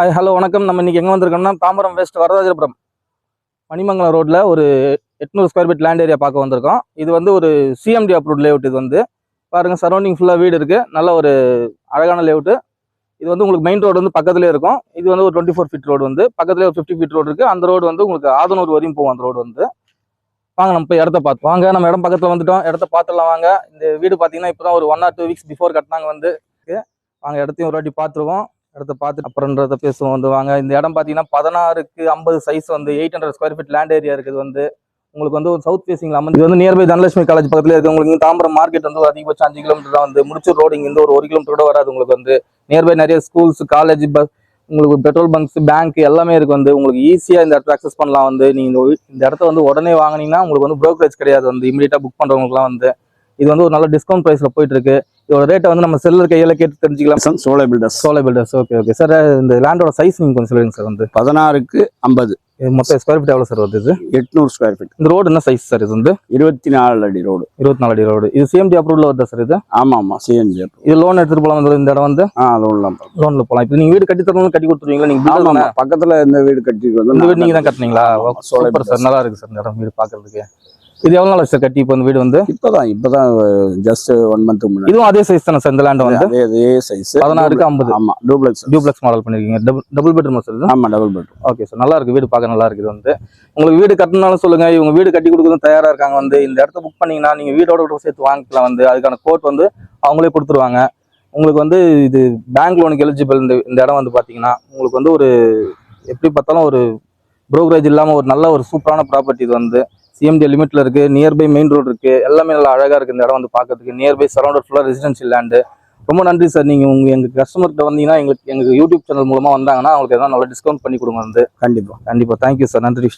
Hi hello வணக்கம். நம்ம இன்னைக்கு எங்கே வந்திருக்கோம்னா தாம்பரம் வெஸ்ட் வரதராஜபுரம் மணிமங்கலம் ரோட்டில் ஒரு 800 ஸ்கொயர் ஃபீட் லேண்ட் ஏரியா பார்க்க வந்திருக்கோம். இது வந்து ஒரு சிஎம்டி அப்ரூவ்ட் லேஅவுட். இது வந்து பாருங்கள், சரௌண்டிங் ஃபுல்லாக வீடு இருக்குது. நல்ல ஒரு அழகான லேஅவுட்டு. இது வந்து உங்களுக்கு மெயின் ரோடு வந்து பக்கத்துலேயே இருக்கும். இது வந்து ஒரு 24 ஃபீட் ரோடு வந்து பக்கத்துலேயே ஒரு 50 ஃபீட் ரோடு இருக்குது. அந்த ரோடு வந்து உங்களுக்கு ஆதனூர் வரையும் போகும். அந்த ரோடு வந்து வாங்க நம்ம போய் இடத்த பார்த்து வாங்க. நம்ம இடம் பக்கத்தில் வந்துட்டோம். இடத்த பார்த்துடலாம் வாங்க. இந்த வீடு பார்த்தீங்கன்னா இப்போ தான் ஒரு 1 or 2 வீக்ஸ் பிஃபோர் கட்டினாங்க வந்து. வாங்க இடத்தையும் ஒரு வாட்டி பார்த்துருவோம். இடத்த பார்த்துட்டு அப்புறம்ன்றத பேசுவோம் வந்து. வாங்க, இந்த இடம் பார்த்தீங்கன்னா 16க்கு 50 சைஸ் வந்து 800 ஸ்கொயர் ஃபீட் லேண்ட் ஏரியா இருக்குது. வந்து உங்களுக்கு வந்து ஒரு சவுத் ஃபேசிங்ல அமைஞ்சு. இது வந்து நியர்பை தனலட்சுமி காலேஜ் பக்கத்துல இருக்கு. உங்களுக்கு தாம்பரம் மார்க்கெட் வந்து ஒரு அதிகபட்சம் 5 கிலோமீட்டர் தான் வந்து. முடிச்சூர் ரோடு இங்க ஒரு 1 கிலோமீட்டர் கூட வராது. உங்களுக்கு வந்து நியர்பை நிறைய ஸ்கூல்ஸ், காலேஜ், பஸ், உங்களுக்கு பெட்ரோல் பங்க்ஸ், பேங்க் எல்லாமே இருக்கு. வந்து உங்களுக்கு ஈஸியா இந்த இடத்த அக்சஸ் பண்ணலாம். வந்து நீங்க இந்த இடத்த வந்து உடனே வாங்கினீங்கன்னா உங்களுக்கு வந்து ப்ரோக்கரேஜ் கிடையாது. வந்து இமீடியட்டா புக் பண்றவங்களுக்குலாம் வந்து இது வந்து ஒரு நல்ல டிஸ்கவுண்ட் பிரைஸ்ல போயிட்டு இருக்கு. இதோட ரேட்டை வந்து நம்ம செல்லர் கையில கேட்டு தெரிஞ்சுக்கலாம். சோலை பில்டர்ஸ். Okay sir. இந்த லேண்டோட சைஸ் நீங்க கொஞ்சம் சொல்லுங்க சார். வந்து 16க்கு 50. மொத்தம் ஸ்கொயர் ஃபீட் எவ்வளவு சார் வருது? இது 800 ஸ்கொயர் ஃபீட். இந்த ரோடு என்ன சைஸ் சார்? இது வந்து 24 அடி ரோடு. 24 அடி ரோடு. இது சிஎம்டி அப்ரூவ்ல வருதா சார்? இது ஆமா சிஎம்டி. இது லோன் எடுத்துட்டு போலாம் இந்த இடம் வந்து? லோன்ல போலாம். இப்போ நீங்க வீடு கட்டி தரணும், கட்டி கொடுத்துருவீங்களா? நீங்க பக்கத்துல இந்த வீடு கட்டி இந்த வீடு நீங்க தான் கட்டினீங்களா? சூப்பர் சார், நல்லா இருக்கு சார் இந்த இடம் வீடு பாக்குறதுக்கு. இது எவ்வளவு நாள் சார் கட்டி? இப்போ இந்த வீடு வந்து இப்பதான் ஜஸ்ட் 1 month முன்னாடி. இதுவும் அதே சைஸ் தானே சார்? இந்த லேண்ட் வந்து அதே சைஸ் 16க்கு 50. ஆமா, டூப்ளெக்ஸ் மாடல் பண்ணிருக்கீங்க. டபுள் பெட்ரூம் சார் இது? ஆமா, டபுள் பெட்ரூம். ஓகே சார், நல்லா இருக்கு வீடு, பார்க்க நல்லா இருக்குது. வந்து உங்களுக்கு வீடு கட்டணும்னாலும் சொல்லுங்க, இவங்க வீடு கட்டி கொடுக்கறதும் தயாரா இருக்காங்க. வந்து இந்த இடத்த புக் பண்ணீங்கன்னா நீங்க வீடோட கூட சேர்த்து வாங்கிக்கலாம். வந்து அதுக்கான கோட் வந்து அவங்களே கொடுத்துருவாங்க. உங்களுக்கு வந்து இது பேங்க் லோனுக்கு எலிஜிபிள். இந்த இடம் வந்து பாத்தீங்கன்னா உங்களுக்கு வந்து ஒரு எப்படி பார்த்தாலும் ஒரு ப்ரோக்கரேஜ் இல்லாம ஒரு நல்ல ஒரு சூப்பரான ப்ராப்பர்ட்டி. இது வந்து சிஎம்டி லிமிட்ல இருக்கு. நியர்பை மெயின் ரோடு இருக்கு. எல்லாமே நல்லா அழகா இருக்கு இந்த இடம் வந்து பார்க்கறதுக்கு. நியர்பை சரௌண்டட் ஃபுல்லா ரெசிடென்ஷியல் லேண்டு. ரொம்ப நன்றி சார். நீங்க எங்க கஸ்டமர்கிட்ட வந்தீங்கன்னா எங்க யூடியூப் சேனல் மூலமா வந்தாங்கன்னா அவங்களுக்கு எதாவது நல்லா டிஸ்கவுண்ட் பண்ணி கொடுங்க. வந்து கண்டிப்பா தேங்க்யூ சார். நன்றி.